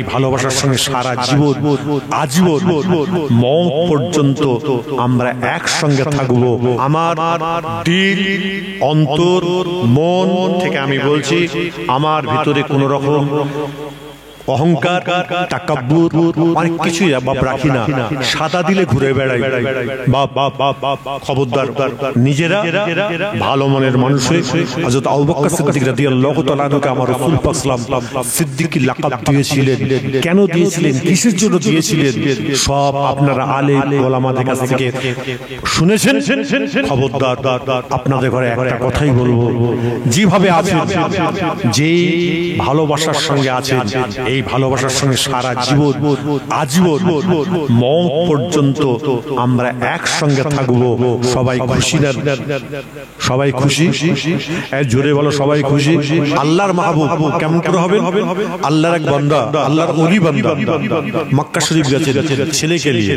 এই ভালোবাসার সঙ্গে সারা জীবন আজীবন মৌত পর্যন্ত আমরা একসঙ্গে থাকব। আমার দিল, অন্তর, মন থেকে আমি বলছি, আমার ভিতরে কোনো রকম অহংকার, তাকাব্বুর অনেক কিছুই রাখি না। সাদা দিলে ঘুরে বেড়াই। খবরদার, নিজেরা ভালো মনের মানুষ হয়ে হযরত আবু বকর সিদ্দিক রাদিয়াল্লাহু তাআলা আনহুকে আমার রাসূল পাক সাল্লাল্লাহু আলাইহি ওয়াসাল্লাম সিদ্দিকী লাকাব দিয়েছিলেন। কেন দিয়েছিলেন, কিসের জন্য দিয়েছিলেন, সব আপনারা আলেম ওলামাদের কাছ থেকে শুনেছেন। খবরদার, আপনাদের ঘরে একটা কথাই বলবো, যেভাবে আছেন, যে ভালোবাসার সঙ্গে আছেন, এই ভালোবাসার সঙ্গে সারা জীবন আজীবন মৌত পর্যন্ত আমরা একসঙ্গে থাকব। সবাই খুশি না? সবাই খুশি? জোরে বলো, সবাই খুশি? আল্লাহর মাহবুব কেমন করে হবেন? আল্লাহর এক বান্দা, আল্লাহর ওলি বান্দা মক্কা শরীফ গেছেন ছেলেকে নিয়ে।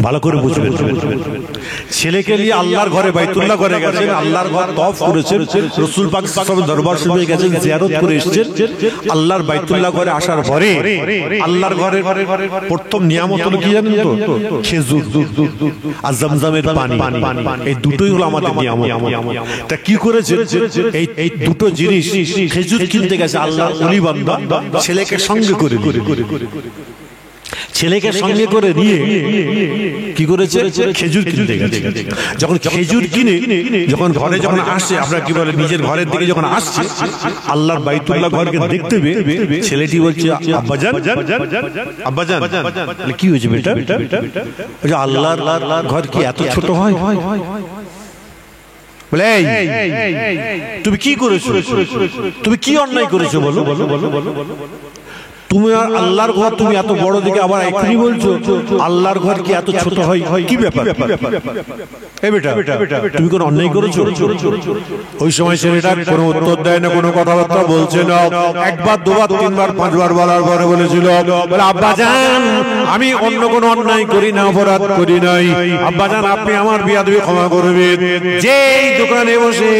ভালো করে বুঝবেন, ছেলেকে নিয়ে আল্লাহর ঘরে বাইতুল্লাহ ঘরে গেছেন, আল্লাহর ঘর তওয়াফ করেছেন, রাসূল পাক সাল্লাল্লাহু আলাইহি ওয়াসাল্লাম দরবার শরীফে গেছেন, জিয়ারত করে এসেছেন। আল্লাহর বাইতুল্লাহ ঘরে আসার পরে আল্লাহর ঘরের প্রথম নিয়ামত হলো কি জানেন তো? খেজুর আর জমজমের পানি। এই দুটোই হলো আমাদের নিয়ামত। তা কি করেছে? এই দুটো জিনিস, খেজুর কিনতে গেছে আল্লাহর ওলি বান্দা, ছেলেকে সঙ্গে করে ছেলেকে সঙ্গে করে নিয়ে কি করেছে? খেজুর কিনতে গেছে। যখন খেজুর কিনে যখন ঘরে যখন আসছে, আপনার কি বলে, নিজের ঘরের দিকে যখন আসছে, আল্লাহর বাইতুল্লাহ ঘরকে দেখতে পেয়ে ছেলেটি বলছে, আব্বাজান, আব্বাজান। কি হয়েছে বেটা? আল্লাহর ঘর কি এত ছোট হয়? বলে, তুমি কি করেছো? তুমি কি অন্যায় করেছো? বলো বলো বলো বলো। তুমি আর আল্লাহর ঘর তুমি এত বড় দিকে আবার এখনই বলছো আল্লাহর ঘর কি এত ছোট হয়? কি ব্যাপার? এই বেটা, তুমি কোন অন্যায় করেছো? ওই সময় ছেলেটা কোনো উত্তর দেয় না, কোনো কথাবার্তা বলছে না। একবার, দুবার, তিনবার, পাঁচবার বলার পরে বলেছিল, বলে, আব্বাজান, আমি অন্য কোনো অন্যায় করি না, অপরাধ করি নাই। আব্বাজান, আপনি আমার বিয়াদবি ক্ষমা করবেন। যেই দোকানে বসে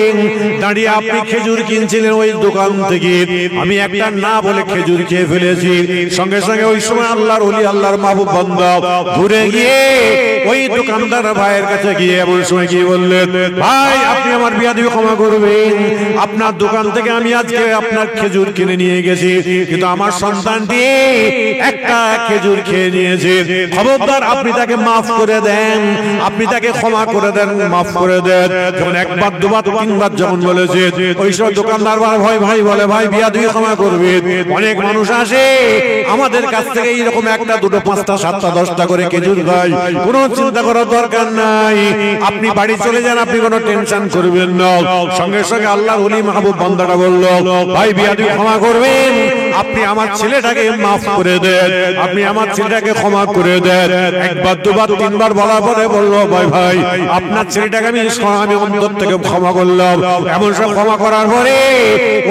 দাঁড়িয়ে আপনি খেজুর কিনছিলেন, ওই দোকান থেকে আমি একটা না বলে খেজুর খেয়ে ফেলেছি। সঙ্গে সঙ্গে ওই সময় আল্লাহর ওলি, আল্লাহর মাহবুব বান্দা ঘুরে গিয়ে ওই দোকানদার ভাইয়ের কাছে গিয়ে এমন সময় গিয়ে বললেন, ভাই, আপনি আমার বিয়াদবি ক্ষমা করবেন। আপনার দোকান থেকে আমি আজকে আপনার খেজুর কিনে নিয়ে গেছি, কিন্তু আমার সন্তানটি একটা খেজুর খেয়ে নিয়েছে। খবরদার, আপনি তাকে মাফ করে দেন, আপনি তাকে ক্ষমা করে দেন, মাফ করে দেন। যখন একবার, দুবার, তিনবার যখন বলেছে, ওই সব দোকানদার ভাই ভাই বলে, ভাই, বিয়াদবি ক্ষমা করবেন। অনেক মানুষ আসে আমাদের কাছ থেকে এইরকম একটা, দুটো, পাঁচটা, সাতটা, 10টা করে খেজুর খায়। কোনো চিন্তা করার দরকার নাই, আপনি বাড়ি চলে যান, আপনি কোনো টেনশন করবেন না। সঙ্গে সঙ্গে আল্লাহর ওলি মাহবুব বান্দাটা বলল, ভাই, বিয়াদবি ক্ষমা করবেন, আপনি আমার ছেলেটাকে মাফ করে দেন, আপনি আমার ছেলেটাকে ক্ষমা করে দেন। একবার, দুবার, তিনবার বলার পরে বলল, ভাই, আপনার ছেলেটাকে আমি অন্তর থেকে ক্ষমা করলাম। এমন সব ক্ষমা করার পরে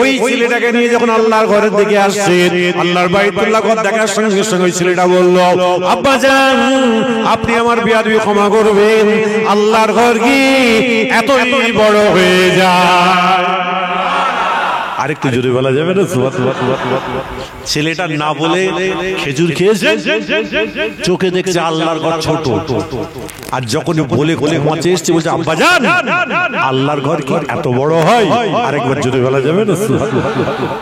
ওই ছেলেটাকে নিয়ে যখন আল্লাহর ঘরের দিকে আসছে, আল্লাহর বাইতুল্লাহ ঘর দেখার সঙ্গে সঙ্গে ছেলেটা বলল, আব্বাজান, আপনি আমার বিয়াদবি ক্ষমা করবেন। আল্লাহর ঘর কি এতই বড় হয়ে যায়? আরেকটু জোরে বলা যাবে না? ছেলেটা না বলে খেজুর খেয়েছে, চোখে দেখছে আল্লাহর ঘর ছোট। আর যখন বলে মাঝে এসছে, বলছে, আব্বাজান, আল্লাহর ঘর কি এত বড় হয়? আরেকবার জোরে বলা যাবে না?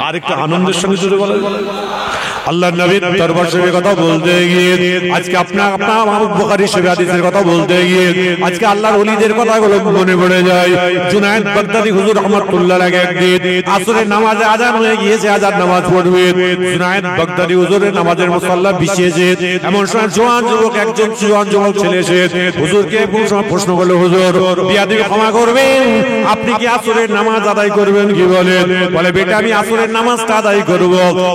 আরেকটু আনন্দের সঙ্গে জোরে বলা যাবে। আল্লাহর নবীর দরবার শরীফের কথা বলতে গিয়ে আজকে আপনার বুখারী শরীফ হাদিসের কথা বলতে গিয়ে আজকে আল্লাহর ওলিদের কথাগুলো মনে পড়ে যায়। জুনায়েদ বাগদাদী হুজুর রাহমাতুল্লাহ আলাইহি একদিন আসরের নামাজে আযান হয়ে গিয়েছে, আযান নামাজ পড়বে। জুনায়েদ বাগদাদী হুজুরের নামাজের মুসাল্লা বিছিয়েছে। এমন সময় একজন জোয়ান যুবক ছেলে এসে হুজুরকে প্রশ্ন করলো, হুজুর, বিয়াদবি ক্ষমা করবেন, আপনি কি আসরের নামাজ আদায় করবেন? কি বলেন? বলে, বেটা, আমি আসরের নামাজটা আদায় করব।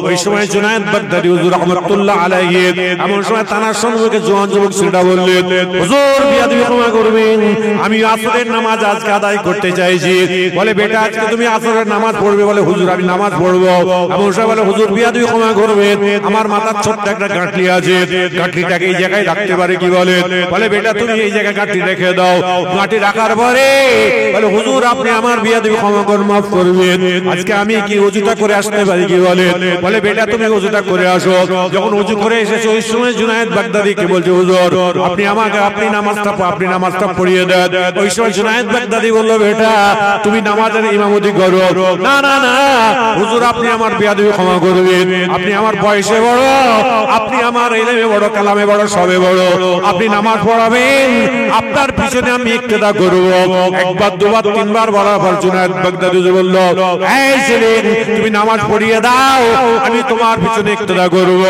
ওই সময় জুনায়েদ বাগদাদী হুজুর রাহমাতুল্লাহ আলাইহি এমন সময় তানার সম্মুখে জোয়ান যুবক ছেলেটা বললেন, হুজুর, বিয়াদবি ক্ষমা করবেন, আমি আসরের নামাজ আজকে আদায় করতে চাইছি। বলে, বেটা, আজকে তুমি আসরের নামাজ পড়বে? বলে, হুজুর, আমি নামাজ পড়বো। এমন সময় বলে, হুজুর, বিয়াদবি ক্ষমা করবেন, আমার মাথার ছোট্ট একটা গাঁটলি আছে, গাঁটলিটাকে এই জায়গায় রাখতে পারে? কি বলে? বলে, বেটা, তুমি এই জায়গায় গাঁটলি রেখে দাও। গাঁটলি রাখার পরে বলে, হুজুর, আপনি আমার বিয়াদবি ক্ষমা করে মাফ করবেন, আজকে আমি কি ওযুটা করে আসতে পারি? কি বলে? বলে, বেটা, তুমি ওযুটা করে আসো। যখন ওযু করে এসেছে ওই সময় জুনায়েদ বাগদাদীকে বলছে হুজুর আপনি নামাজটা পড়িয়ে দেন। ওই সময় জুনায়েদ বাগদাদী বলল বেটা তুমি নামাজের ইমামতি করো। না না না হুজুর আপনি আমার বেয়াদবি ক্ষমা করবেন, আপনি আমার বয়সে বড়, আপনি আমার ইলমে বড়, কালামে বড়, সবে বড়, আপনি নামাজ পড়াবেন, আপনার পিছনে আমি ইক্তেদা করব। একবার দুবার তিনবার বলার পর জুনায়েদ বাগদাদী বলল এই ছেলে তুমি নামাজ পড়িয়ে দাও, আমি তোমার পিছনে ইক্তেদা করব।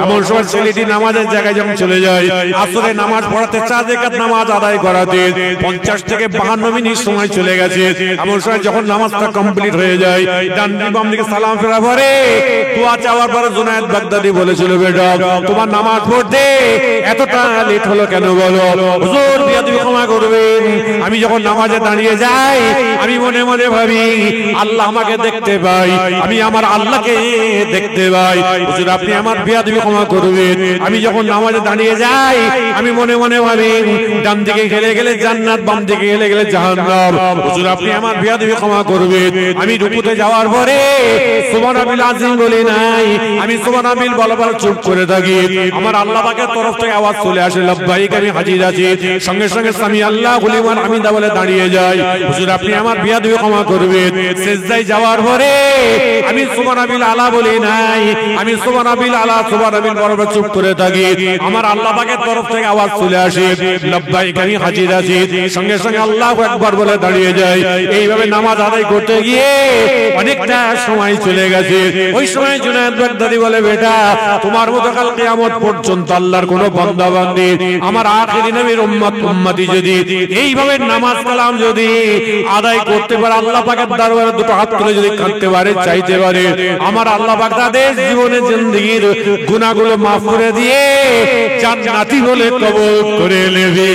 এমন সময় ছেলেটি নামাজের জায়গায় যখন চলে যায়, আসরে নামাজ পড়াতে 4 রাকাত নামাজ আদায় করাতে 50 থেকে 52 মিনিট সময় চলে গেছে। এমন সময় যখন নামাজটা কমপ্লিট হয়ে যায়, ডান বাম দিকে সালাম ফেরা পরে দোয়া চাওয়ার পরে জুনায়েদ বাগদাদী বলেছিল বেটা তোমার নামাজ পড়তে এতটা লেট হলো কেন বলো? হুজুর বেয়াদবি ক্ষমা করবেন, আমি যখন নামাজে দাঁড়িয়ে যাই আমি মনে মনে ভাবি আল্লাহ আমাকে দেখতে পাই, আমি আমার আল্লাহকে দেখতে পাই। হুজুর আপনি আমার বেয়াদবি ক্ষমা করবেন, আমি যখন নামাজে দাঁড়িয়ে যাই আমি মনে মনে ভাবি ডান দিকে গেলে গেলে জান্নাত, বাম দিকে গেলে গেলে জাহান্নাম। হুজুর আপনি আমার বেয়াদবি ক্ষমা করবেন, আমি রুকুতে যাওয়ার পরে সুবহানাল্লাহিল আযীম বলি নাই, আমি সুবহানাল্লাহ বলবার চুপ করে থাকি। আমার আল্লাহ পাকের তরফ থেকে আওয়াজ চলে আসে লাব্বাইক আমি হাজির আছি, সঙ্গে সঙ্গে সামি আল্লাহু লিমান হামিদা বলে দাঁড়িয়ে যাই। হুজুর আপনি আমার বেয়াদবি ক্ষমা করবেন। সিজদায় যাওয়ার পরে আমি সুবহানাল্লাহ আলা বলি নাই, আমি সুবহানাল্লাহ আলা সুবহানাল্লাহ বলবার চুপ করে থাকি। আমার আল্লাহ পাকের তরফ থেকে আওয়াজ চলে আসে লাব্বাইক আমি হাজির আছি, সঙ্গে সঙ্গে আল্লাহু আকবার বলে দাঁড়িয়ে যাই। এইভাবে নামাজ আদায় করতে গিয়ে অনেকটা সময় চলে গেছে। ওই সময় জুনায়েদ বাগদাদী বলে বেটা তোমার মতো কাল কিয়ামত পর্যন্ত আল্লাহর কোন বান্দা বান্দি আমার আখিরি নবীর উম্মতি যদি এইভাবে নামাজ কালাম যদি আদায় করতে পারে, আল্লাহ পাকের দরবারে দুটো হাত তুলে যদি কাঁদতে পারে, চাইতে পারে, আমার আল্লাহ পাক তাদের জীবনের জিন্দেগীর গুনাহগুলো মাফ করে দিয়ে জান্নাতি বলে কবুল করে নেবে।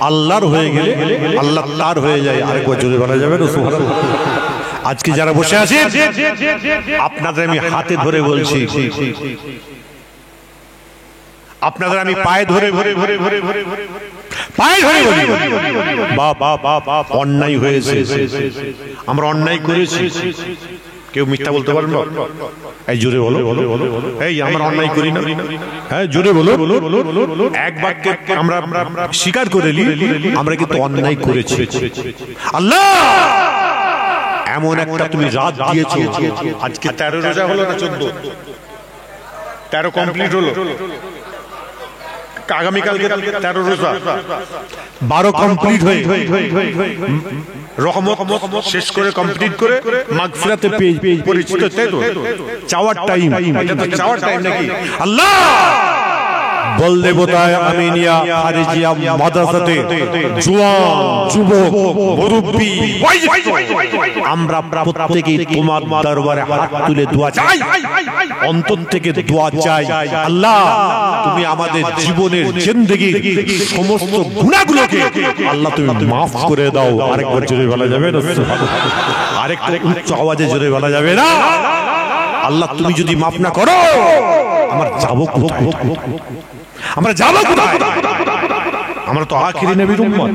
আল্লাহর হয়ে গেলে আল্লাহ তার হয়ে যায়। আরেকবার জোরে বলা যাবে না সুবহানাল্লাহ। আজকে যারা বসে আছেন আপনাদের আমি হাতে ধরে বলছি, আপনাদের আমি পায়ে ধরে পায়ে ধরে বলি অন্যায় হয়েছে, আমরা অন্যায় করেছি, কেউ মিথ্যা বলতে পারবে না? এই জোরে বলো, এই আমরা অন্যায় করি না? হ্যাঁ জোরে বলো। এক বাক্যে আমরা স্বীকার করে নিই আমরা কিন্তু অন্যায় করেছি। আল্লাহ এমন একটা তুমি রাত দিয়েছো, আজকে 13 রোজা হলো না 14? 13 কমপ্লিট হলো, আগামীকালকে 13 রোজা, 12 কমপ্লিট হয়ে রহমত শেষ করে কমপ্লিট করে মাগফিরাতে পরিচিত, তাই তো? চাওয়ার টাইম, এটা তো চাওয়ার টাইম নাকি? আল্লাহ বল দেবতায় আমিনিয়া খারিজিয়া মাদ্রাসাতে জওয়ান যুবক মুরব্বি আমরা প্রত্যেকেই তোমার দরবারে হাত তুলে দোয়া চাই, অন্তর থেকে দোয়া চাই। আল্লাহ তুমি আমাদের জীবনের জিন্দেগীর সমস্ত গুনাহগুলোকে আল্লাহ তুমি maaf করে দাও। আরেকবার জোরে বলা যাবে না? আরেকটু উচ্চ আওয়াজে জোরে বলা যাবে না? আল্লাহ তুমি যদি maaf না করো আমরা যাব কোথায়? আমরা যাব কোথায়? আমরা তো আখিরি নবীর উম্মত।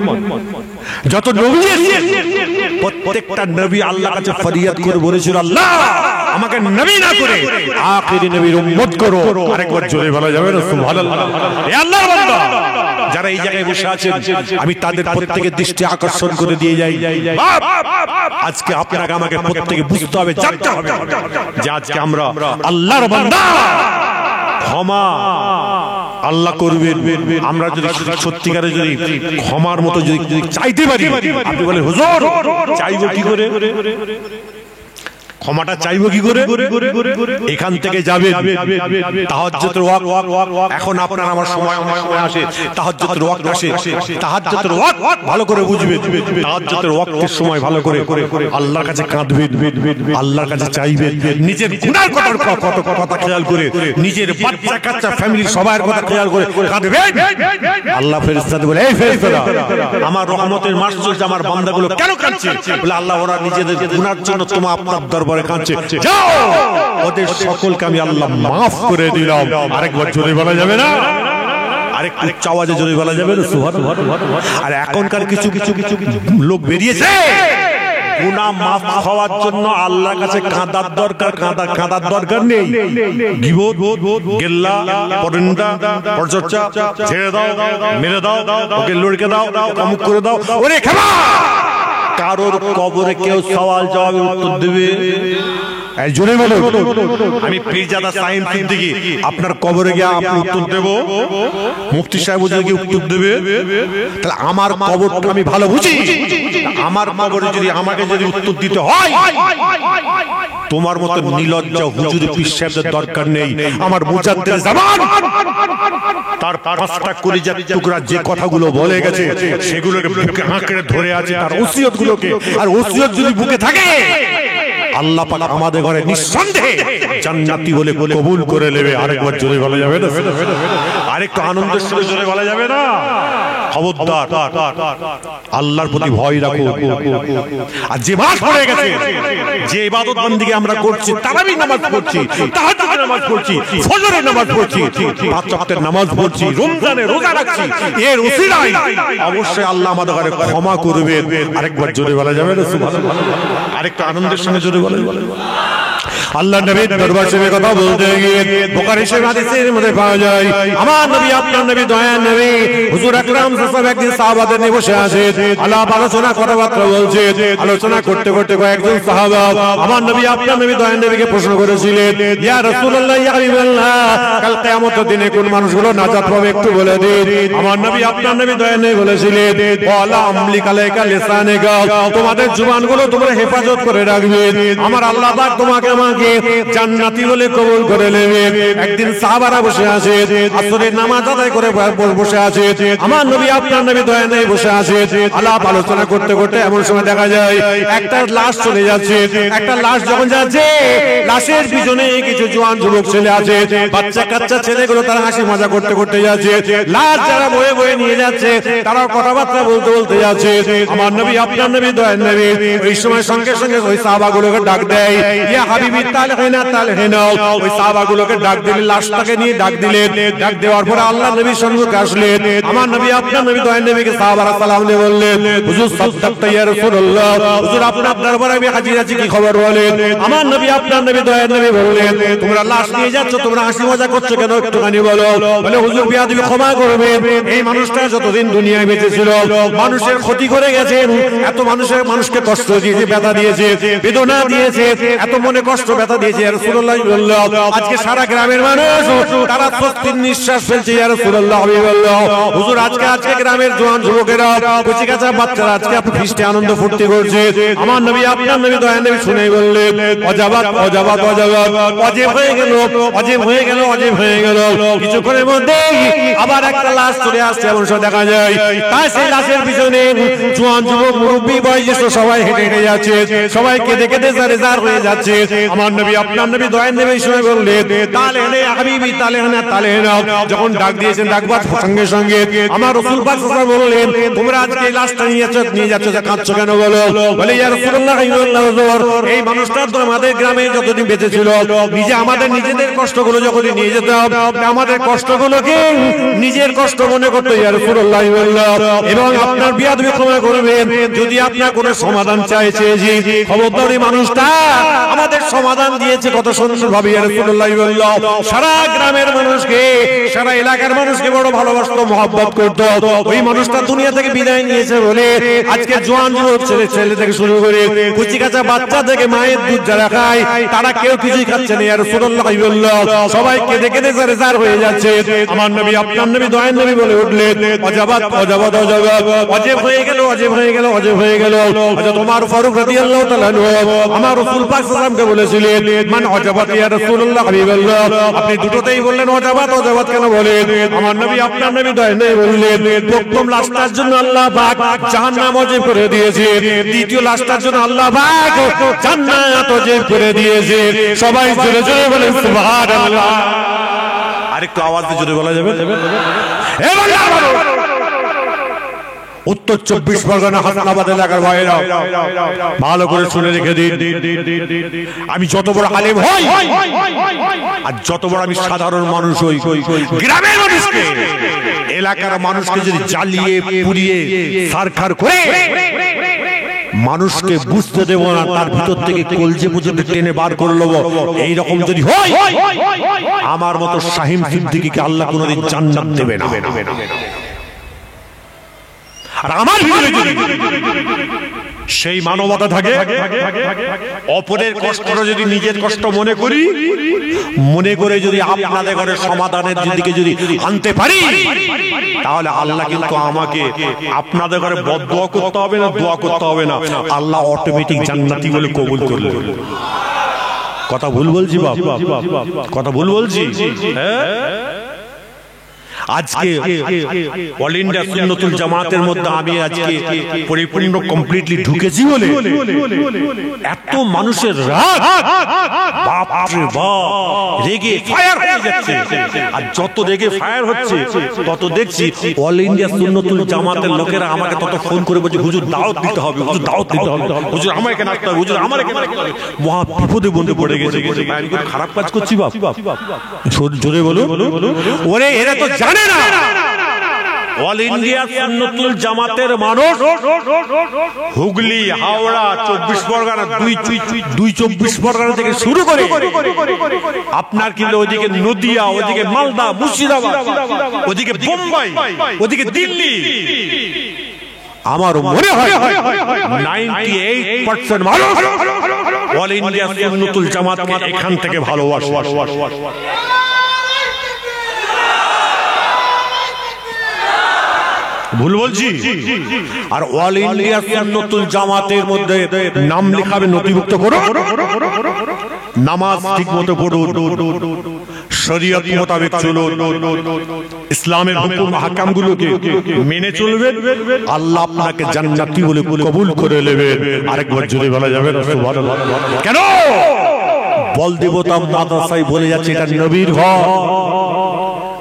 যত নবী প্রত্যেকটা নবী আল্লাহর কাছে ফরিয়াদ করে বলেছিল আল্লাহ আমাকে নবী না করে আখিরি নবীর উম্মত করো। আরেকবার জোরে বলা যাবে না সুবহানাল্লাহ? হে আল্লাহর বান্দা যারা এই জায়গায় বসে আছেন আমি তাদের প্রত্যেকের দৃষ্টি আকর্ষণ করে দিয়ে যাই, আজকে আপনাকে আমাকে প্রত্যেকে বুঝতে হবে, জানতে হবে যে আজকে আমরা আল্লাহর বান্দা, ক্ষমা আল্লাহ করবেন। আমরা যদি সত্যিকারে যদি ক্ষমার মতো যদি চাইতে পারি, আপনি বলেন হুজুর চাইবো কি করে? ক্ষমাটা চাইবো কি করে? এখান থেকে যাবে তাহাজ্জুদের ওয়াক্ত। এখন আপনার আমার সময় আসে, তাহাজ্জুদের ওয়াক্ত আসে। তাহাজ্জুদের ওয়াক্ত ভালো করে বুঝবে। তাহাজ্জুদের ওয়াক্তের সময় ভালো করে আল্লাহর কাছে কাঁদবে, আল্লাহর কাছে চাইবে, নিজের গুনার কথা খেয়াল করে, নিজের বাচ্চা কাচ্চা ফ্যামিলি সবার কথা খেয়াল করে কাঁদবে। আল্লাহ ফেরেশতাদের বলে, এই ফেরেশতারা, আমার রহমতের মাস চলছে, আমার বান্দাগুলো কেন কাঁদছে? বলে, আল্লাহ ওরা নিজেদের গুনার জন্য তোমার আপনার দরবারে কাঁদছে, যাও ওদের সকলকে আমি আল্লাহ মাফ করে দিলাম। আরেকবার জোরে বলা যাবে না? আরেকটু উচ্চ আওয়াজে জোরে বলা যাবে না? সুবহানাল্লাহ। আর এখনকার কিছু লোক বেরিয়েছে গুনাহ মাফ হওয়ার জন্য আল্লাহর কাছে কাঁদার দরকার নেই। গীবত, গিল্লা, পরনিন্দা, পরচর্চা ছেড়ে দাও, মেরে দাও, ওকে লড়কে দাও, অমুক করে দাও। ওরে ক্ষমা, কারোর কবরে কেউ সওয়াল জবাবের উত্তর দেবে? জোরে বলো। আমি পীরজাদা সাইন সিদ্দিকী আপনার কবরে গিয়ে আপনি উত্তর দেব? মুফতি সাহেব কি উত্তর দেবে? তাহলে আমার কবরটা আমি ভালো বুঝি। আমার কবরে যদি আমাকে যদি উত্তর দিতে হয়, তোমার মতো নির্লজ্জ হুজুর পীর সাহেবদের দরকার নেই। আমার মুজাদ্দিদ জামান তার পাঁচটা কলিজার টুকরা যে কথাগুলো বলে গেছে সেগুলোকে বুকে আঁকড়ে ধরে আছে, তার ওসিয়তগুলোকে। আর ওসিয়ত যদি বুকে থাকে, আল্লাহ পাক আমাদের ঘরে নিঃসন্দেহে জান্নাতি বলে কবুল করে নেবে। আরেকবার জোরে বলা যাবে না? আরেকটু আনন্দের সাথে জোরে বলা যাবে না? খবরদার, আল্লাহর প্রতি ভয় রাখো। আর যে মাস পড়ে গেছে, যে ইবাদত বন্দেগী আমরা করছি, তারাবি নামাজ পড়ছি, তাহাজ্জুদের নামাজ পড়ছি, ফজরের নামাজ পড়ছি, পাঁচ ওয়াক্তের নামাজ পড়ছি, রমজানে রোজা রাখছি, এর উসিলায় অবশ্যই আল্লাহ আমাদের ঘরে ক্ষমা করবে। আরেকবার জোরে বলা যাবে না? সুবহানাল্লাহ। আরেকটু আনন্দের সঙ্গে জোরে বলা। আল্লাহ নবীর দরবার শরীফে কথা বলতে গিয়ে বুখারী শরীফ হাদিসের মধ্যে পাওয়া যায়, আমার নবী, আপনার নবী, দয়ার নবী হুজুর আকরাম সাল্লাল্লাহু আলাইহি ওয়াসাল্লাম একদিন সাহাবাদের নিয়ে বসে আছে, আলাপ আলোচনা কথাবার্তা বলছে। আলোচনা করতে করতে কয়েকজন সাহাবা আমার নবী, আপনার নবী, দয়ার নবীকে প্রশ্ন করেছিলেন, ইয়া রাসূলুল্লাহ, ইয়া হাবিবাল্লাহ, কাল কিয়ামতের দিনে কোন মানুষগুলো নাজাত পাবে একটু বলে দিন। আমার নবী, আপনার নবী, দয়ার নবী বলেছিলেন, ওয়ালা আমলিক আলাইকা লিসানাকা, তোমাদের জুবানগুলো তোমরা হেফাজত করে রাখবে। আমার আল্লাহ পাক তোমাকে আমাকে জান্নাতি বলে কবুল করে নেবে। একদিন সাহাবারা বসে আছে, আসরের নামাজ আদায় করে বসে আছে, আমার নবী, আপনার নবী, দয়া নেই বসে আছে। আলাপ আলোচনা করতে করতে এমন সময় দেখা যায় একটা লাশ চলে যাচ্ছে। একটা লাশ যখন যাচ্ছে, লাশের পিছনে কিছু জওয়ান যুবক ছেলে আছে, বাচ্চা কাচ্চা ছেলেগুলো তারা হাসি মজা করতে করতে যাচ্ছে। লাশ যারা বয়ে বয়ে নিয়ে যাচ্ছে, তারাও কথাবার্তা বলতে বলতে যাচ্ছে। আমার নবী, আপনার নবী, দয়া নবী ওই সময় সঙ্গে সঙ্গে ওই সাহাবাগুলোকে ডাক দেয়, ইয়া হাবিবি তালহিনা। ওই সাহাবাগুলোকে ডাক দিলেন, লাশটাকে নিয়ে ডাক দিলেন। ডাক দেওয়ার পরে আল্লাহ নবীর সম্মুখে আসলেন। আমার নবী, আপনার নবী, দয়ার নবীকে সাহাবারা সালাম দিয়ে বললেন, হুজুর সাদ্দাকতা ইয়া রাসূলুল্লাহ, হুজুর আপনার দরবারে আমি হাজির আছি, কি খবর বলেন? আমার নবী, আপনার নবী, দয়ার নবী বললেন, তোমরা লাশ নিয়ে যাচ্ছ, তোমরা হাসি মজা করছো কেন? একটুখানি বলো। বলে, হুজুর বিয়াদবি ক্ষমা করবেন, এই মানুষটা যতদিন দুনিয়ায় বেঁচে ছিল মানুষের ক্ষতি করে গেছে, এত মানুষকে কষ্ট দিয়েছে, ব্যথা দিয়েছে, বেদনা দিয়েছে, এত মনে কষ্ট ব্যথা দিয়েছে। ইয়া রাসূলুল্লাহ, আজকে সারা গ্রামের মানুষ তারা স্বস্তির নিঃশ্বাস ফেলছে। ইয়া রাসূলুল্লাহ, হুজুর আজকে গ্রামের জওয়ান যুবকেরা, কচিকাঁচা বাচ্চারা আজকে আপনি ফিস্টে আনন্দ ফুর্তি করছে। আমার নবী, আপনার নবী, দয়ার নবী শুনেই বললেন, অজাবাত অজাবাত অজাবাত, অজীব হয়ে গেল, অজীব হয়ে গেল, অজীব হয়ে গেল। কিছুক্ষণের মধ্যেই আবার একটা লাশ চলে আসছে, এমন সব দেখা যায়। তাই সেই লাশের পিছনে জওয়ান যুবক, মুরব্বী, বয়োজ্যেষ্ঠ সবাই হেঁটে হেঁটে যাচ্ছে, সবাই কেঁদে কেঁদে জারেজার হয়ে যাচ্ছে। আমার নবী, আপনার নবী, দয়ার নবী শুনে বললেন, তালহিনা হাবিবি, তালহিনা, তালহিনা। যখন ডাক দিয়েছেন, ডাকবার সঙ্গে সঙ্গে আমার রাসূল পাক সাল্লাল্লাহু আলাইহি ওয়াসাল্লাম বললেন, তোমরা আজকে এই লাশটা নিয়ে যাচ্ছ, কাঁদছো কেন বলো? বলে, ইয়া রাসূলুল্লাহ, এই মানুষটা তো আমাদের গ্রামে যতদিন বেঁচে ছিল, নিজে আমাদের নিজেদের কষ্টগুলো যখন নিয়ে যেতাম, আমাদের কষ্টগুলোকে নিজের কষ্ট মনে করতো। ইয়া রাসূলুল্লাহ, এবং আপনার বিয়াদবি ক্ষমা করবেন, যদি আপনার কোনো সমাধান চাইছে, খবরদার এই মানুষটা আমাদের সমাজ সমাধান দিয়েছে কত সুন্দর ভাবে রাসূলুল্লাহ বলল সারা গ্রামের মানুষকে সারা এলাকার মানুষকে বড় ভালোবাসতো মহব্বত করতো ওই মানুষটা দুনিয়া থেকে বিদায় নিয়েছে বলে আজকে জোয়ান যুবক ছেলে থেকে শুরু করে কুচি কাঁচা বাচ্চা থেকে মায়ের দুধ যারা খায় তারা কেউ কিছুই খাচ্ছে না রাসূলুল্লাহ বলল সবাই কেঁদে কেঁদে জারজার হয়ে যাচ্ছে আমার নবী আপনার নবী দয়ার নবী বলে উঠলেন অজাবাত অজাবাত অজাবাত অজেব হয়ে গেল অজেব হয়ে গেল অজেব হয়ে গেল হযরত ওমর ফারুক রাদিয়াল্লাহু তাআলা আমার রাসূল পাক সাল্লাল্লাহু আলাইহি ওয়াসাল্লামকে বলেছিলেন মান অজাবাত ইয়া রাসূলুল্লাহ হাবিবাল্লাহ আপনি দুটোতেই বললেন অজাবাত অজাবাত কেন বলেন আমার নবী আপনার নবী দয়ার নবী বললেন প্রথম লাশটার জন্য আল্লাহ পাক জাহান্নাম অজেব করে দিয়েছে দ্বিতীয় লাশটার জন্য আল্লাহ পাক জান্নাত অজেব করে দিয়েছে সবাই জোরে জোরে বলেন সুবহানাল্লাহ আরেকটু আওয়াজ দিয়ে জোরে বলা যাবে উত্তর 24 পরগনা হাসনাবাদ এলাকার ভাইরা ভালো করে শুনে রেখে দিন আমি যত বড় আলেম হই আর যত বড় আমি সাধারণ মানুষ হই গ্রামের মানুষকে এলাকার মানুষকে যদি জ্বালিয়ে পুড়িয়ে সারখার করে মানুষকে বুঝতে দেব না তার ভিতর থেকে কলজে পর্যন্ত টেনে বার করে নেব এই রকম যদি হয় আমার মতো শাহিম সিদ্দিকীকে আল্লাহ কোনোদিন জান্নাত দেবে না আর আমার ভিতরে যদি সেই মানবতা থাকে অপরের কষ্টটা যদি নিজের কষ্ট মনে করি মনে করে যদি আপনাদের ঘরে সমাধানের দিকে যদি আনতে পারি তাহলে আল্লাহ কিন্তু আমাকে আপনাদের ঘরে বদদোয়া করতে হবে না দোয়া করতে হবে না আল্লাহ অটোমেটিক জান্নাতি বলে কবুল করলেন কথা ভুল বলছি বাপ কথা ভুল বলছি হ্যাঁ আজকে অল ইন্ডিয়া সুন্নতুল জামাতের মধ্যে আমি আজকে পরিপূর্ণ কমপ্লিটলি ঢুকেছি বলে এত মানুষের রাগ বাপ রে বাপ রেগে ফায়ার হয়ে যাচ্ছে আর যত রেগে ফায়ার হচ্ছে তত দেখছি অল ইন্ডিয়া সুন্নতুল জামাতের লোকেরা আমাকে তত ফোন করে বলছে হুজুর দাওয়াত দিতে হবে হুজুর দাওয়াত দিতে হবে হুজুর আমাকে কেন আসতে হবে হুজুর আমাকে কেন আসতে হবে মহা বিপদে বন্ধে পড়ে গেছে আমি কি খারাপ কাজ করছি বাপ জোরে বলো ওরে এরা তো জানে না অল ইন্ডিয়া সুন্নতুল জামাতের মানুষ হুগলি হাওড়া 24 পরগনা দুই 24 পরগনা থেকে শুরু করে আপনার কিন্তু ওইদিকে নদিয়া ওইদিকে মালদা মুর্শিদাবাদ ওইদিকে বোম্বাই ওইদিকে দিল্লি আমার মনে হয় 98% মানুষ অল ইন্ডিয়া সুন্নতুল জামাতকে এখান থেকে ভালোবাসে ভুল বলছি আর অল ইন্ডিয়া সুন্নতুল জামাতের মধ্যে নাম লেখাবে নথিভুক্ত করো নামাজ ঠিকমতো পড়ুন শরীয়ত মোতাবেক চলুন ইসলামের হুকুম আহকামগুলোকে মেনে চলবেন আল্লাহ আপনাকে জান্নাতি বলে কবুল করে নেবেন আরেকবার জোরে বলা যাবে না সুবহানাল্লাহ কেন বল দেবতা মাদ্রাসায় বলে যাচ্ছে এটা নবীর ঘর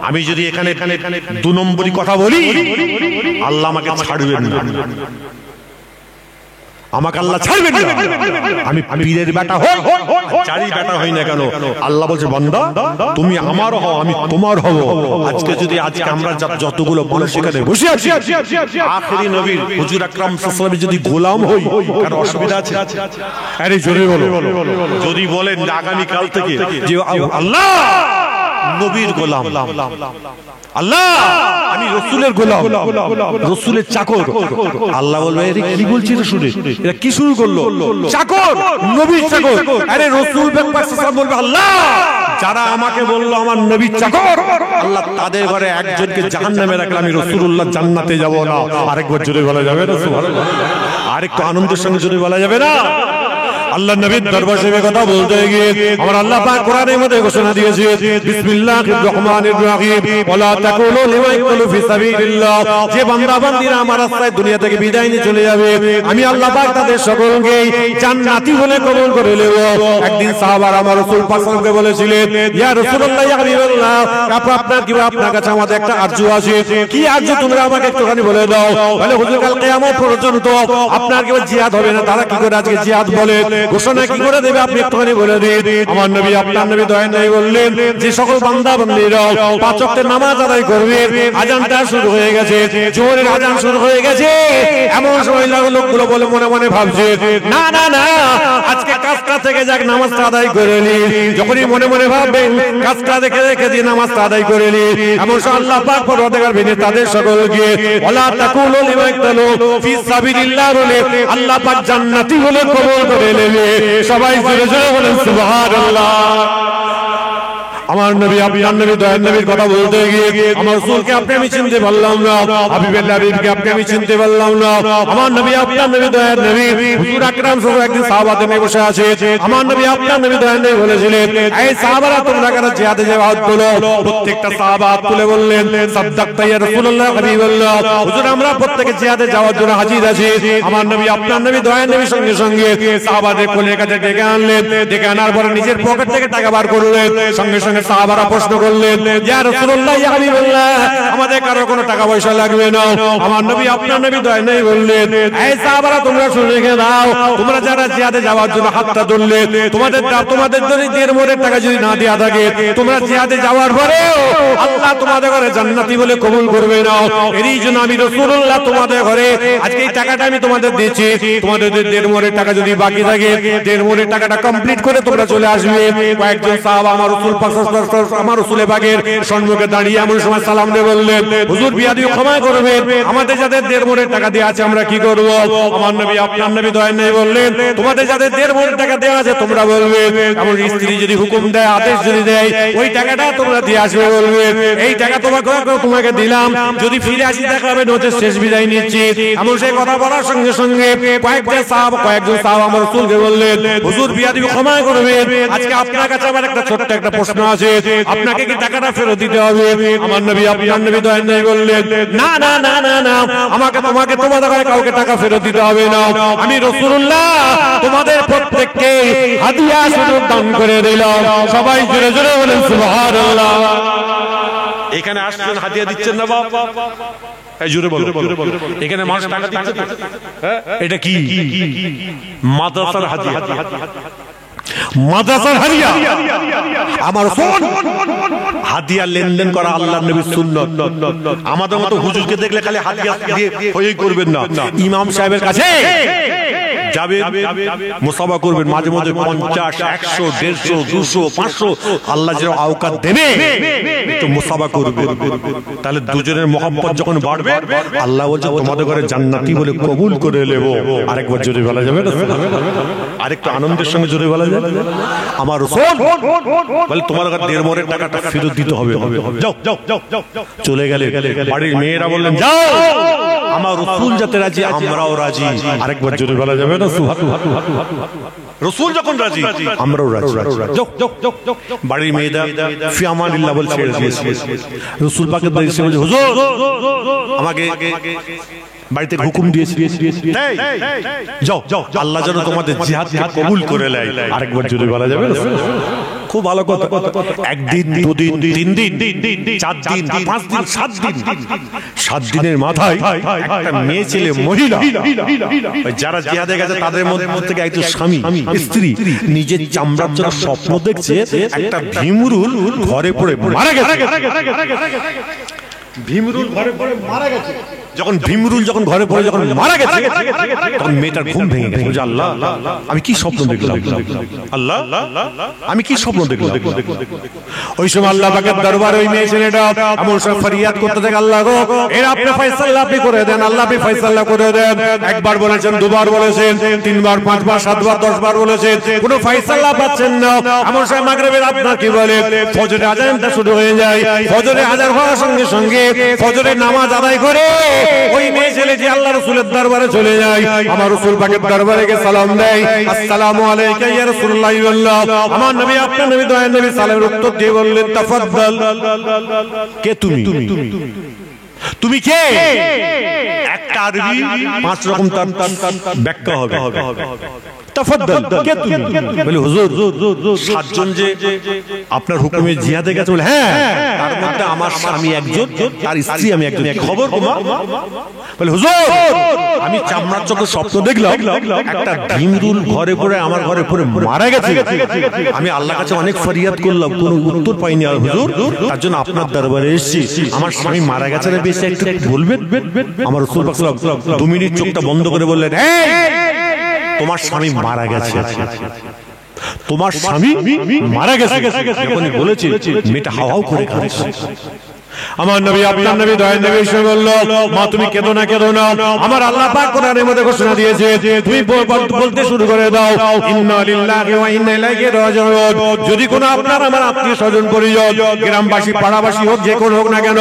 আমি যদি এখানে 2 নম্বরই কথা বলি আল্লাহ আমাকে ছাড়বেন না আমাকে আল্লাহ ছাড়বেন না আমি পীরের বেটা হই চারি বেটা হই না কেন আল্লাহ বলছে বান্দা তুমি আমার হও আমি তোমার হব আজকে আমরা যতগুলো মানুষ এখানে বসে আছি আখেরি নবীর হুজুর আকরাম সাল্লাল্লাহু আলাইহি ওয়াসাল্লাম যদি গোলাম হই কার অসুবিধা আছে আরে জোরে বলো যদি বলেন আগামী কাল থেকে যে আল্লাহ নবীর গোলাম আল্লাহ আমি রাসূলের গোলাম রাসূলের চাকর আল্লাহ বলবে এর কি বলছিস শুনে এটা কি শুরু করলো চাকর নবীর চাকর আরে রাসূল পাক বলবে আল্লাহ যারা আমাকে বললো আমার নবীর চাকর আল্লাহ তাদের ঘরে একজনকে জাহান্নামে রাখলে আমি রাসূলুল্লাহ জান্নাতে যাব না আরেকবার জোরে বলা যাবে না সুবহানাল্লাহ আরেকটু আনন্দের সঙ্গে জোরে বলা যাবে না আল্লাহ নবীর দরবারে কথা বলতে গিয়ে আমার আল্লাহ পাক কোরআনের মধ্যে ঘোষণা দিয়েছে বিসমিল্লাহির রহমানির রহিম ওয়ালা তাকুলু লিমান ইয়াকতুলু ফি সাবিলিল্লাহ যে বান্দা বান্দীরা আমার রাস্তায় দুনিয়া থেকে বিদায় নিয়ে চলে যাবে আমি আল্লাহ পাক তাদের সকলকে জান্নাতি বলে কবুল করে নেব একদিন সাহাবারা আমার রাসূল পাক সাল্লাল্লাহু বলেছিলেন ইয়া রাসূলুল্লাহ ইয়া হাবিবাল্লাহ আপনার কাছে আমাদের একটা আরজু আছে কি আরজু তোমরা আমাকে একটুখানি বলে দাও বলে হুজুর কাল কিয়ামত পর্যন্ত আপনার কি জিহাদ হবে না তারা কি করে আজকে জিহাদ বলে ঘোষণা কি করে দেবে আপনি একটুখানি বলে দিন আমার নবী আপনার নবী দয়ার নবী বললেন যে সকল বান্দা বান্দীরা 5 ওয়াক্তের নামাজ আদায় করবে আযানটা শুরু হয়ে গেছে জোহরের আযান শুরু হয়ে গেছে এমন সময় লোকগুলো বলে মনে মনে ভাবছে না না না আজকে কাজ কাজটা থেকে যাক নামাজটা আদায় করে নি। যখনই মনে মনে ভাববেন কাজটা দেখে রেখে দিয়ে নামাজটা আদায় করে নি, এমন আল্লাহ পাক পরওয়ারদিগার বিনে তাদের সকলকে ওয়ালা তাকুলু লিমান ইয়াকতুলু ফি সাবিলিল্লাহ বলে আল্লাহ পাক জান্নাতি বলে কবুল করে নেবে। সবাই জোরে জোরে বলেন সুবহানাল্লাহ। আমার নবী আপনার নবী দয়ার নবীর কথা বলতে গিয়ে আমার রাসূলকে আপনি আমি চিনতে পারলাম না, হাবিবুল্লাহ হাবিবকে আপনি আমি চিনতে পারলাম না। আমার নবী আপনার নবী দয়ার নবী হুজুর আকরাম সহ একদিন সাহাবাদের নিয়ে বসে আছে। আমার নবী আপনার নবী দয়ার নবী বলেছিলেন, এই সাহাবারা তোমরা কেন জিহাদে যাও? হাত তোলো। প্রত্যেকটা সাহাবা হাত তুলে বললেন, সাদ্দাকতা ইয়া রাসূলুল্লাহ হাবিবাল্লাহ, হুজুর আমরা প্রত্যেকে জিহাদে যাওয়ার জন্য হাজির আছি। আমার নবী আপনার নবী দয়ার নবীর সঙ্গে সঙ্গে সাহাবাদের কোলের কাছে ডেকে আনলেন। ডেকে আনার পরে নিজের পকেট থেকে টাকা বার করলেন। সঙ্গে সঙ্গে সাহাবারা প্রশ্ন করলেন, ইয়া রাসূলুল্লাহ ইয়া হাবিবাল্লাহ, আমাদের কারো কোনো টাকা পয়সা লাগবে না। আমার নবী আপনার নবী দয়া নেই বললেন, এই সাহাবারা তোমরা শুনে রেখে দাও, তোমরা যারা জিহাদে যাওয়ার জন্য হাতটা ধরলে তোমাদের যদি দেড় টাকা যদি না দেয়া থাকে, তোমরা জিহাদে যাওয়ার পরেও আল্লাহ তোমাদের ঘরে জান্নাতি বলে কবুল করবে না। এরই জন্য আমি রাসূলুল্লাহ তোমাদের ঘরে আজকে এই টাকাটা আমি তোমাদের দিচ্ছি। তোমাদের দেড় টাকা যদি বাকি থাকে, দেড় টাকাটা কমপ্লিট করে তোমরা চলে আসবে। কয়েকজন সাহাবা আমার রাসূল পাক আমার রাসূলের বাগের সম্মুখে দাঁড়িয়ে এমন সময় সালাম দিয়ে বললেন, হুজুর বিয়াদি ক্ষমা করবেন, আমাদের যাদের দেড় টাকা দেওয়া আছে আমরা কি করব? আমার নবী আপনার নবী দয়া নেই বললেন, তোমাদের যাদের দেড় টাকা দেওয়া আছে তোমরা বলবে, এমন স্ত্রী যদি হুকুম দেয়, আদেশ যদি দেয়, ওই টাকাটা তোমরা দিয়ে আসবে। বলবে এই টাকা তোমাকে দিলাম, যদি ফিরে আসি দেখা হবে, নচে শেষ বিদায় নিচ্ছি। এমন সেই কথা বলার সঙ্গে সঙ্গে কয়েকজন সাহাবা আমার রাসূলকে বললেন, হুজুর বিয়াদি ক্ষমা করবেন, আজকে আপনার কাছে আমার একটা ছোট্ট একটা প্রশ্ন আছে, আপনাকে কি টাকাটা ফেরত দিতে হবে? আমার নবী আপনার নবী দয়া নেই বললেন, না না না না না, তোমাদের ঘরে কাউকে টাকা ফেরত দিতে হবে না। আমি রাসূলুল্লাহ তোমাদের প্রত্যেককে হাদিয়া স্বরূপ দান করে দিলাম। সবাই জোরে জোরে বলেন সুবহানাল্লাহ। এখানে আসছেন হাদিয়া দিচ্ছেন না বাবা? এই জোরে বলো। এখানে মানুষ টাকা দিচ্ছে, এটা কি? মাদ্রাসার হাদিয়া, মাদ্রাসার হাদিয়া। আমার শোন, হাদিয়া লেনদেন করা আল্লাহর নবীর সুন্নাত। আমাদের মতো হুজুরকে দেখলে খালি হাদিয়া দিয়ে হয়েই করবেন না। ইমাম সাহেবের কাছে যাবেন, মুসাফা করবেন, মাঝে মাঝে 50, 100, 150, 200, 500 আল্লাহ যে আওকাত দেবে তো মুসাফা করবে। তাহলে দুজনের মহব্বত যখন বাড়বে, আল্লাহ বলছে তোমাদের ঘরে জান্নাতি বলে কবুল করে নেব। আরেকবার জোরে বলা যাবে না? আরেকটু আনন্দের সঙ্গে জোরে বলা যাবে? আমার রাসূল বলে তোমার ঘরে দেড় টাকাটা ফেরত দিতে হবে। যাও যাও যাও, চলে গেলে বাড়ির মেয়েরা বললেন, যাও, আমার রাসূল যাতে রাজি আমরাও রাজি। আরেকবার জোরে বলা যাবে না? রাসূল যখন রাজি আমরাও রাজি। বাড়ির মেয়েরা ফি আমানিল্লাহ বলে ছেড়ে দিয়েছে। রাসূল পাকের বাড়ি এসে বলছে, হুজুর আমাকে বাড়িতে হুকুম দিয়েছে, যাও যাও, আল্লাহ যেন তোমাদের জিহাদকে কবুল করে নেয়। আরেকবার জোরে বলা যাবে? খুব ভালো কথা। একদিন, দুদিন, 3 দিন, 4 দিন, 5 দিন, 7 দিন, 7 দিনের মাথায় একটা মেয়ে ছেলে মহিলা যারা জিহাদে গেছে তাদের মধ্যে থেকে একজন স্বামী স্ত্রী নিজের চামড়ার জন্য স্বপ্ন দেখছে একটা ভীমরুল ঘরে পড়ে মারা গেছে। ভীমরুল ঘরে পড়ে মারা গেছে। যখন ভীমরুল যখন ঘরে পড়ে যখন মারা গেছে, তখন মেয়েটার ঘুম ভেঙে গেছে। আল্লাহ, আমি কি স্বপ্ন দেখলাম? আল্লাহ, আমি কি স্বপ্ন দেখলাম? ওই সময় আল্লাহ পাকের দরবারে ওই মেয়ে ছেলেটা এমন সব ফরিয়াদ করতে থাকে, আল্লাহ গো, এর আপনি ফয়সালা আপনি করে দেন, আল্লাহ আপনি ফয়সালা করে দেন। একবার বলেছেন, দুবার বলেছেন, 3 বার, 5 বার, 7 বার, 10 বার বলেছেন, কোনো ফয়সালা পাচ্ছেন না। এমন সময় মাগরিবের আপনার কি বলে, ফজরের আযানটা শুরু হয়ে যায়। ফজরের আযান হওয়ার সঙ্গে সঙ্গে ফজরের নামাজ আদায় করে ওই মেয়ে ছেলে যে আল্লাহ রাসূলের দরবারে চলে যায়, আমার রাসূল পাকের দরবারে গিয়ে সালাম দেয়, আসসালামু আলাইকা ইয়া রাসূলুল্লাহ। আমার নবী আপনার নবী দয়া নবী সালামের উত্তর দিয়ে বললেন, তাফাদ্দাল। কে তুমি? তুমি কে? একটা আরবি 5 রকম ব্যাখ্যা হবে। তাফাদ্দাল, কে তুমি? বলে হুজুর 7 জন যে আপনার হুকুমে জিহাদে গেছে। বলে হ্যাঁ, তার মধ্যে আমার স্বামী একজন আর স্ত্রী আমি একজন। খবর তোমার? বলে হুজুর আমি চামড়ার চোখে স্বপ্ন দেখলাম একটা ভীমরুল ঘরে পড়ে আমার ঘরে পড়ে মারা গেছে। আমি আল্লাহর কাছে অনেক ফরিয়াদ করলাম, কোনো উত্তর পাইনি। আর হুজুর তার জন্য আপনার দরবারে এসেছি। আমার স্বামী মারা গেছে, বেশি একটু বলবেন? আমার রাসূল পাক 2 মিনিট চোখটা বন্ধ করে বললেন, তোমার স্বামী মারা গেছে, তোমার স্বামী মারা গেছে, যখনই বলেছে মেয়েটা হাওয়াও করে কাঁদছে। আমার নবী আপনার নবী দয়ার নবী এসে বলল, মা তুমি কেঁদো না, কেঁদো না, আমার আল্লাহ পাক কোরআনের মধ্যে ঘোষণা দিয়েছে, তুমি বলতে শুরু করে দাও, ইন্না লিল্লাহি ওয়া ইন্না ইলাইহি রাজিউন। যদি কোনো আপনার আমার আত্মীয় স্বজন পরিজন, গ্রামবাসী পাড়াবাসী হোক, যে কোনো হোক না কেন,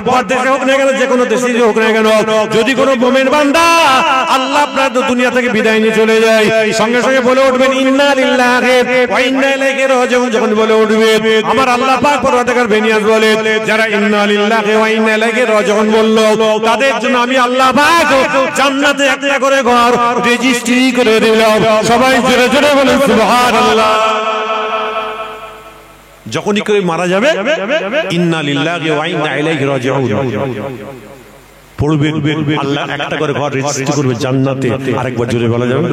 পরদেশে হোক না কেন, যে কোনো দেশে হোক না কেন, যদি কোনো মুমিন বান্দা আল্লাহ আপনার দুনিয়া থেকে বিদায় নিয়ে চলে যায়, সঙ্গে সঙ্গে বলে উঠবেন ইন্না লিল্লাহি ওয়া ইন্না ইলাইহি রাজিউন। যখন বলে উঠবে, আমার আল্লাহ পাক পরওয়ারদিগার বেনিয়াজ বলে, যারা ইন্না লিল্লাহি ওয়া ইন্না ইলাইহি রাজিউন বলল, তাদের জন্য আমি আল্লাহ পাক জান্নাতে একটা করে ঘর রেজিস্ট্রি করে দিলাম। সবাই জোরে জোরে বলেন সুবহানাল্লাহ। যখনই কেউ মারা যাবে, ইন্না লিল্লাহি ওয়া ইন্না ইলাইহি রাজিউন পড়বে, আল্লাহ একটা করে ঘর রেজিস্ট্রি করবে জান্নাতে। আরেকবার জোরে বলা যাবে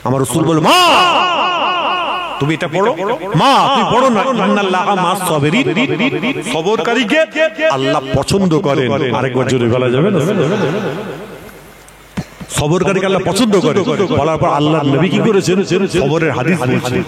আমার রাসূল বলে, মা তুমি এটা পড়ো, মা তুমি পড়ো না, ইন্নাল্লাহা মা'আস সাবিরিন, সবরকারীকে আল্লাহ পছন্দ করেন। আরেকবার জোরে বলা যাবে না, সবরকারীকে আল্লাহ পছন্দ করে। বলার পর আল্লাহর নবী কি করেছেন, সবরের হাদিস বলছেন।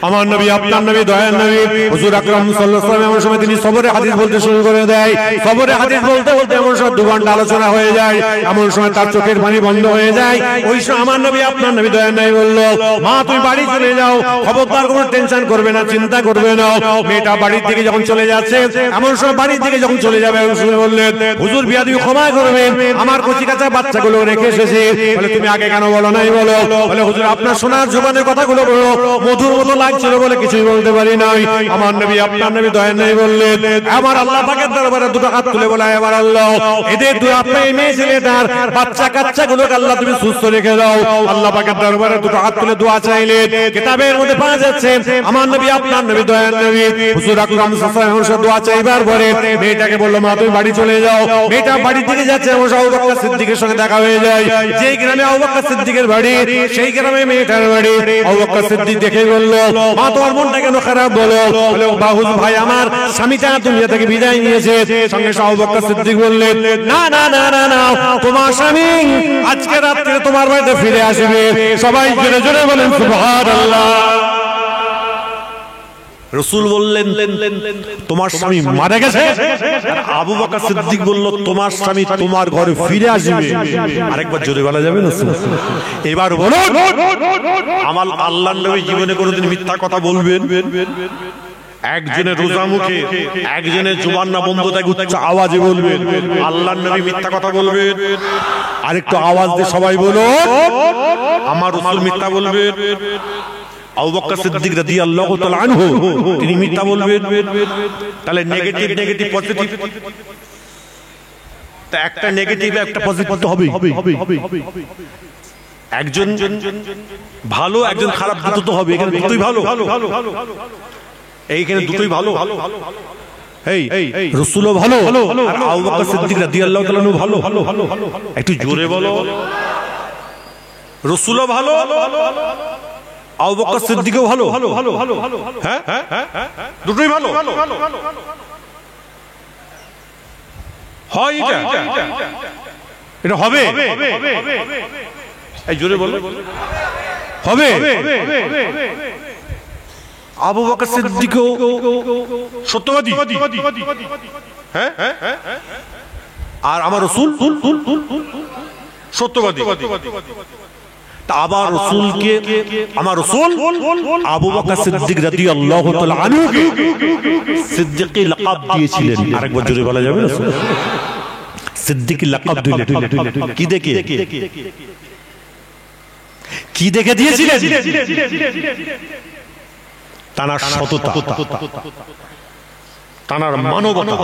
আমার নবী আপনার নবী দয়ার নবী হুজুর আকরাম সাল্লাল্লাহু আলাইহি ওয়াসাল্লাম এমন সময় তিনি সবরের হাদিস বলতে শুরু করে দেয়। সবরের হাদিস বলতে বলতে এমন সময় 2 ঘন্টা আলোচনা হয়ে যায়, এমন সময় তার চোখের পানি বন্ধ হয়ে যায়। ওই সময় আমার নবী আপনার নবী দয়ার নবী বলল, মা তুমি বাড়ি চলে যাও, খবরদার কোনো টেনশন করবে না, চিন্তা করবে না। মেয়েটা বাড়ির দিকে যখন চলে যাচ্ছে, এমন সময় বাড়ির দিকে যখন চলে যাবে, এমন সময় বললেন, হুজুর বিয়াদবি ক্ষমা করবেন, আমার কচি কাঁচা বাচ্চাগুলো রেখে এসেছি। বলে তুমি আগে কেন বলো নাই? বলো। বলে হুজুর আপনার সোনার জবানের কথাগুলো বলো, মধুর মতো লাগছিল বলে কিছুই বলতে পারি নাই। আমার নবী আপনার নবী দয়ার নবী বললেন, আমার আল্লাহ পাকের দরবারে 2 হাত তুলে বলে, আমার আল্লাহ এদের 2 আপনার মেয়ে ছেলেটার বাচ্চা কাচ্চাগুলোকে আল্লাহ তুমি সুস্থ রেখে দাও। আল্লাহ পাকের দরবারে 2 হাত তুলে দোয়া চাইলেন। কিতাবের মধ্যে পাওয়া যাচ্ছে আমার নবী আপনার নবী দয়ার নবী হুজুর আকরাম সাল্লাল্লাহু আলাইহি ওয়াসাল্লাম দোয়া চাইবার পরে মেয়েটাকে বলল, মা তুমি বাড়ি চলে যাও। মেয়েটা বাড়ির দিকে যাচ্ছে, এমন সময় আবু বকর সিদ্দিকের সঙ্গে দেখা হয়ে যায়। যেই গ্রামে আবু বকর সিদ্দিকের বাড়ি, সেই গ্রামে মেয়েটার বাড়ি। আবু বকর সিদ্দিক দেখে বলল, মা তোমার মনটা কেন খারাপ? বলো। বলে বাহুল ভাই আমার স্বামীটা দুনিয়া থেকে বিদায় নিয়েছে। সঙ্গে আবু বকর সিদ্দিক বললেন, না না না না না, তোমার স্বামী আজকে রাতে তোমার বাড়িতে ফিরে আসবে। সবাই জোরে জোরে বলেন সুবহানাল্লাহ। রাসূল বললেন, তোমার স্বামী মারা গেছে। আবু বকর সিদ্দিক বলল, তোমার স্বামী তোমার ঘরে ফিরে আসবে। আরেকবার জোরে বলা যাবে না? এবার বলুন, আমার আল্লাহর নবী জীবনে কোনোদিন মিথ্যা কথা বলবেন? একজনের রোজা মুখে, একজনের জবান না বন্ধ থাকে, উচ্চ আওয়াজে বলবেন। আল্লাহর নবী মিথ্যা কথা বলবেন? আরেকটু আওয়াজ দিয়ে সবাই বলুন, আমার রাসূল মিথ্যা বলবেন? আবু বকর সিদ্দিক রাদিয়াল্লাহু তাআলা আনহু তিনি মিথ্যা বলবেন? তাহলে নেগেটিভ নেগেটিভ পজিটিভ, তা একটা নেগেটিভ একটা পজিটিভ তো হবেই। একজন ভালো একজন খারাপ, দুটো তো হবে। এখানে দুটোই ভালো, এইখানে দুটোই ভালো। এই রাসূলও ভালো আর আবু বকর সিদ্দিক রাদিয়াল্লাহু তাআলা আনহু ভালো। একটু জোরে বলো, রাসূলও ভালো, আবু বকর সিদ্দিকও ভালো। হ্যাঁ, দুটোই ভালো হয়। এটা হবে, এই জোরে বলো, হবে। আবু বকর সিদ্দিকও সত্যবাদী, হ্যাঁ, আর আমার রাসূল সত্যবাদী। আবার রাসূলকে, আমার রাসূল আবু বকর সিদ্দিক রাদিয়াল্লাহু তাআলা আনহুকে সিদ্দিকী লাকাব দিয়েছিলেন। আরেকবার জোরে বলা যাবে না? সিদ্দিকী লাকাব দিলেন কি দেখে? কি দেখে দিয়েছিলেন? তার সততা, তার মানবতা।